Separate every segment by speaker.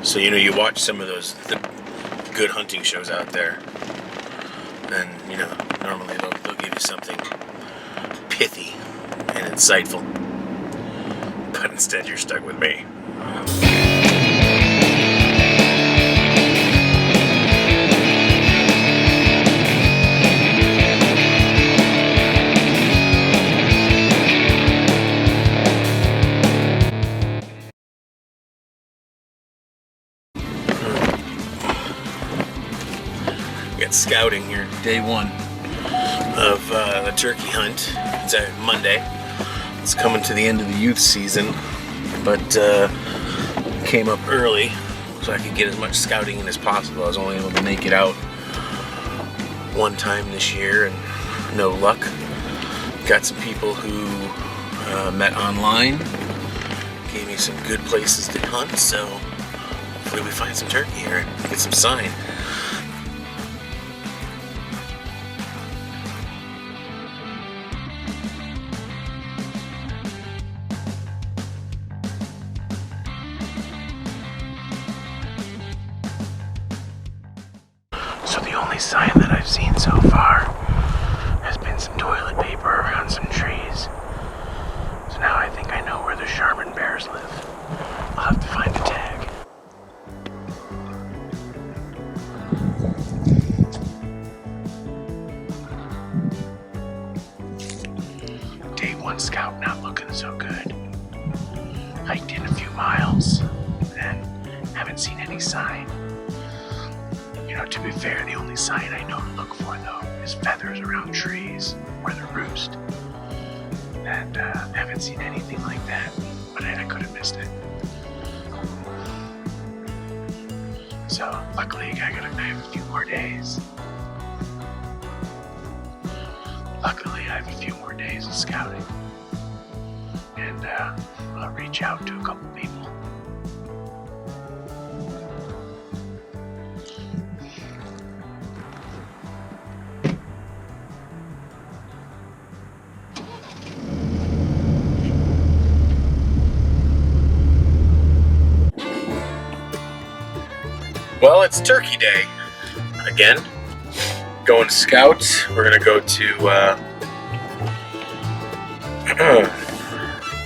Speaker 1: So, you know, you watch some of those the good hunting shows out there, and, you know, normally they'll give you something pithy and insightful. But instead, you're stuck with me. Got scouting here, day one of the turkey hunt. It's Monday. It's coming to the end of the youth season, but came up early so I could get as much scouting in as possible. I was only able to make it out one time this year, and no luck. Got some people who met online, gave me some good places to hunt, so hopefully we find some turkey here and get some sign. So the only sign that I've seen so far has been some toilet paper around some trees. So now I think I know where the Charmin bears live. I'll have to find a tag. Day one scout not looking so good. Hiked in a few miles and haven't seen any sign. You know, to be fair, the only sign I know to look for, though, is feathers around trees where they roost. And I haven't seen anything like that, but I could have missed it. So, luckily, I have a few more days. Luckily, I have a few more days of scouting. And I'll reach out to a couple people. Well, it's Turkey Day again. Going to scout. We're gonna go to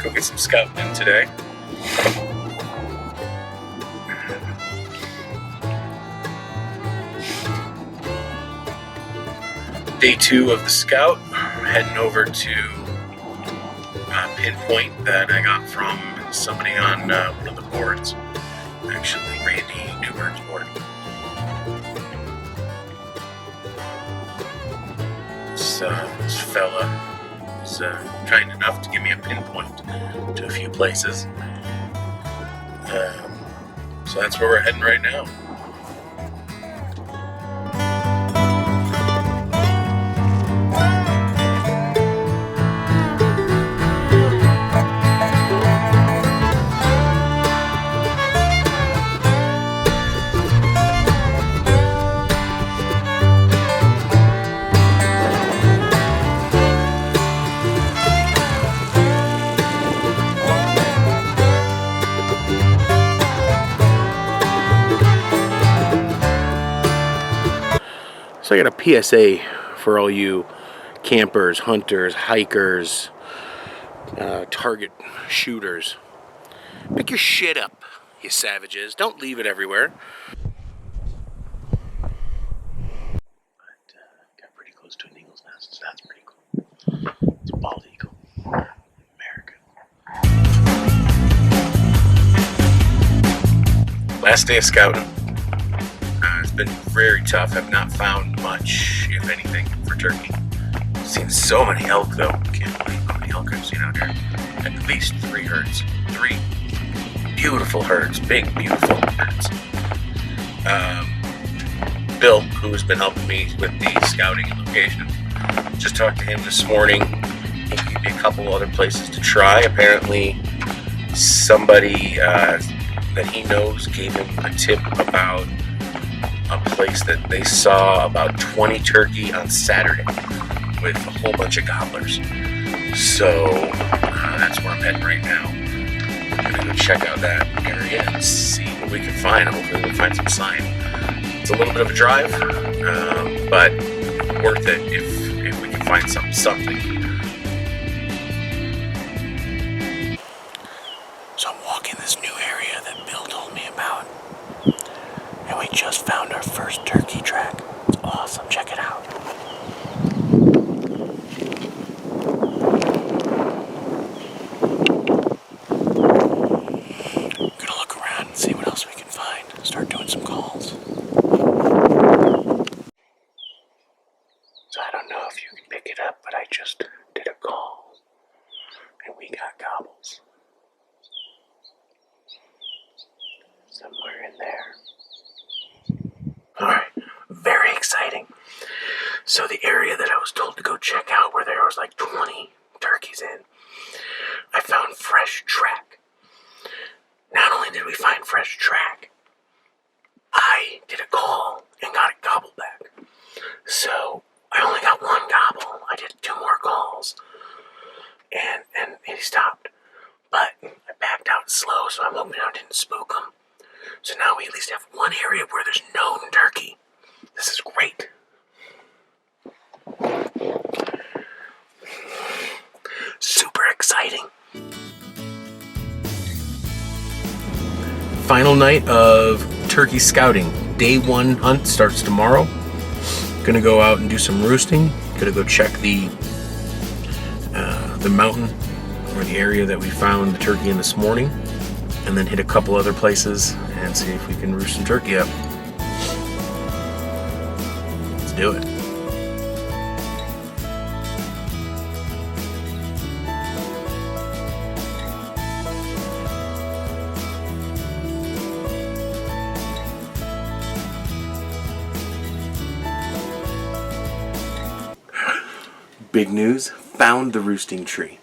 Speaker 1: go get some scouting in today. Day 2 of the scout. Heading over to pinpoint that I got from somebody on one of the boards. Actually, Randy Newberg's board. This fella was kind enough to give me a pinpoint to a few places. So that's where we're heading right now. So I got a PSA for all you campers, hunters, hikers, target shooters. Pick your shit up, you savages. Don't leave it everywhere. But got pretty close to an eagle's nest, so that's pretty cool. It's a bald eagle. American. Last day of scouting. It's been very tough. I've not found much, if anything, for turkey. I've seen so many elk, though. Can't believe how many elk I've seen out here. At least 3 herds. 3 beautiful herds. Big, beautiful herds. Bill, who has been helping me with the scouting and location, just talked to him this morning. He gave me a couple other places to try. Apparently, somebody that he knows gave him a tip about a place that they saw about 20 turkey on Saturday with a whole bunch of gobblers. So that's where I'm heading right now. I'm gonna go check out that area and see what we can find. Hopefully we'll find some sign. It's a little bit of a drive, but worth it if we can find something. So I'm walking this new area that Bill told me about, and we just found our first turkey track. It's awesome. Check it out. Gonna look around and see what else we can find. Start doing some calls. So I don't know if you can pick it up, but I just did a call, and we got gobbles. Somewhere in there. Alright, very exciting. So the area that I was told to go check out, where there was like 20 turkeys in, I found fresh track. Not only did we find fresh track, I did a call and got a gobble back. So I only got one gobble. I did 2 more calls, and he stopped. But I backed out slow, so I'm hoping I didn't spook him. So now we at least have one area where there's known turkey. This is great. Super exciting. Final night of turkey scouting. Day 1 hunt starts tomorrow. Gonna go out and do some roosting. Gonna go check the mountain or the area that we found the turkey in this morning, and then hit a couple other places and see if we can roost some turkey up. Let's do it. Big news, found the roosting tree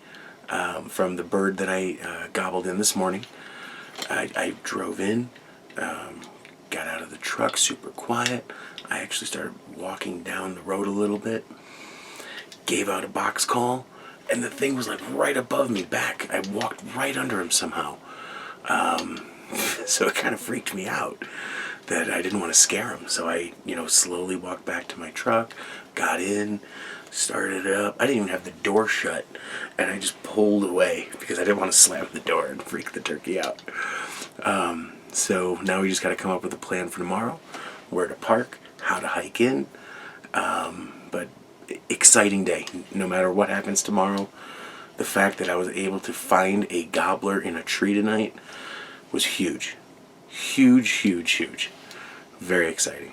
Speaker 1: from the bird that I gobbled in this morning. I drove in, got out of the truck super quiet. I actually started walking down the road a little bit, gave out a box call, and the thing was like right above me back. I walked right under him somehow. So it kind of freaked me out that I didn't want to scare him. So I, slowly walked back to my truck, got in, started it up. I didn't even have the door shut, and I just pulled away because I didn't want to slam the door and freak the turkey out. So now we just got to come up with a plan for tomorrow, where to park, how to hike in. But exciting day. No matter what happens tomorrow, the fact that I was able to find a gobbler in a tree tonight was huge. Huge, huge, huge. Very exciting.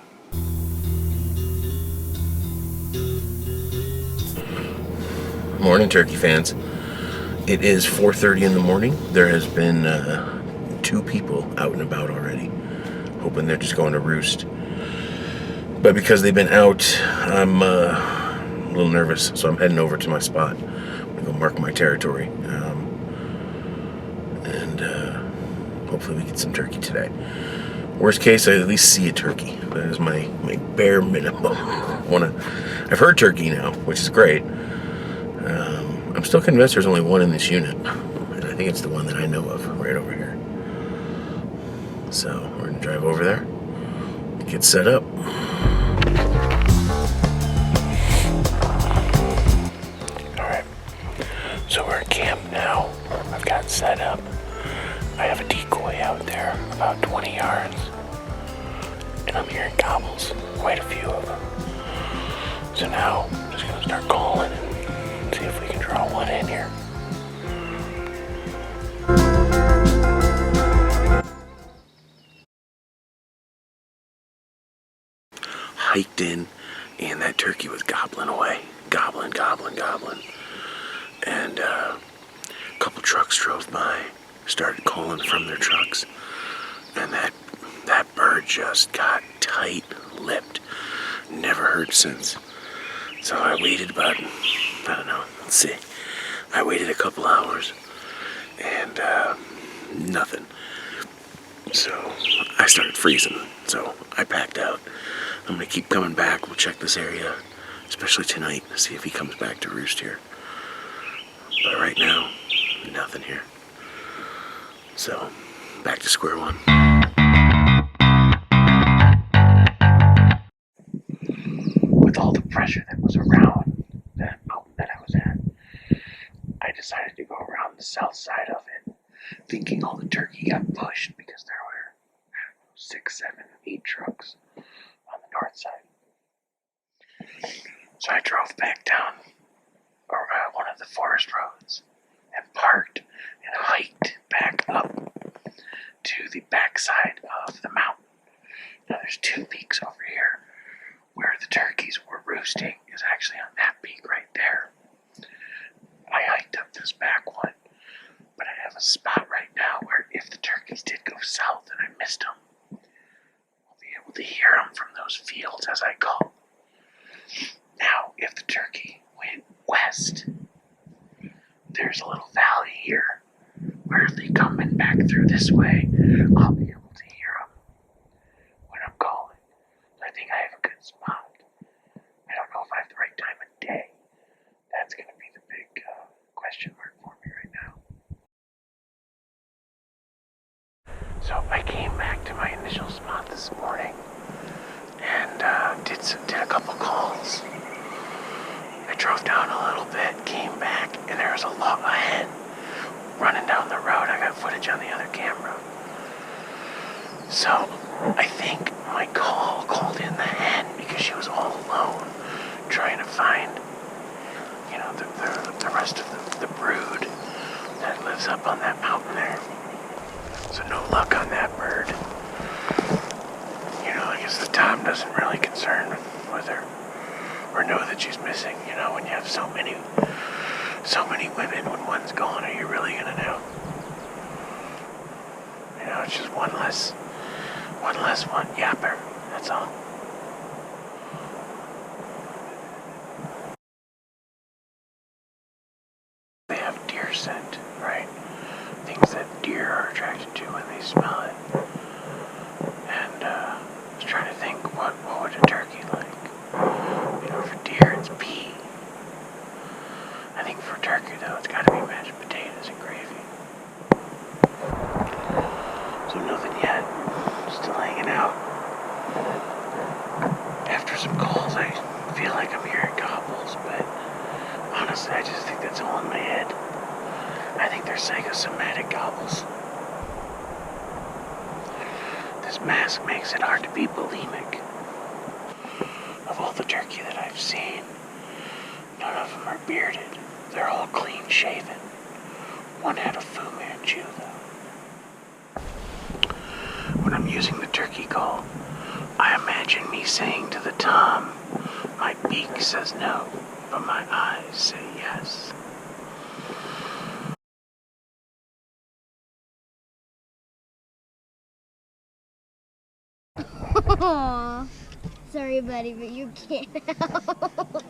Speaker 1: Morning, turkey fans. It is 4:30 in the morning. There has been 2 people out and about already, hoping they're just going to roost. But because they've been out, I'm a little nervous, so I'm heading over to my spot. I'm gonna go mark my territory, and hopefully we get some turkey today. Worst case, I at least see a turkey. That is my bare minimum. I've heard turkey now, which is great. I'm still convinced there's only one in this unit, and I think it's the one that I know of, right over here. So we're gonna drive over there, get set up. Alright, so we're at camp now. I've got set up. I have a decoy out there about 20 yards, and I'm hearing gobbles, quite a few of them. So now I'm just gonna start calling and see if we can draw one in here. Hiked in, and that turkey was gobbling away. Gobbling. And a couple trucks drove by, started calling from their trucks, and that bird just got tight-lipped. Never heard since. So I waited about, let's see. I waited a couple hours, and nothing. So I started freezing, so I packed out. I'm going to keep coming back. We'll check this area, especially tonight, to see if he comes back to roost here. But right now, nothing here. So, back to square one. With all the pressure that was around that mountain that I was at, I decided to go around the south side of it, thinking all the turkey got pushed because there were 6, 7, 8 trucks on the north side. So I drove back down one of the forest roads and parked and hiked back up to the backside of the mountain. Now there's 2 peaks over here. Where the turkeys were roosting is actually on that peak right there. I hiked up this back one, but I have a spot right now where if the turkeys did go south and I missed them, I'll be able to hear them from those fields as I go. Now, if the turkey went west, there's a little valley here where if they come in back through this way, I'll be able to hear them when I'm calling. I think I have a good spot. I don't know if I have the right time of day. That's going to be the big question mark for me right now. So I came back to my initial spot this morning and did a couple calls. I drove down a little bit, came back, and there was a hen running down the road. I got footage on the other camera. So I think my called in the hen because she was all alone trying to find, the rest of the brood that lives up on that mountain there. So no luck on that bird. I guess the Tom doesn't really concern with her or know that she's missing. When you have so many women, when one's gone, are you really gonna know? It's just one less one yapper, that's all. They have deer scent, right? Things that deer are attracted to when they smell it. And I was trying to think, what would a turkey like? For deer, it's pea. I think for turkey, though, it's gotta be mashed potatoes and gravy. So nothing yet. Still hanging out. After some calls, I feel like I'm hearing gobbles, but honestly, I just think that's all in my head. I think they're psychosomatic gobbles. This mask makes it hard to be bulimic. Of all the turkey that I've seen, none of them are bearded. They're all clean shaven. One had a Fu Manchu, though. When I'm using the turkey call, I imagine me saying to the tom, my beak says no, but my eyes say yes.
Speaker 2: Aww. Sorry, buddy, but you can't help.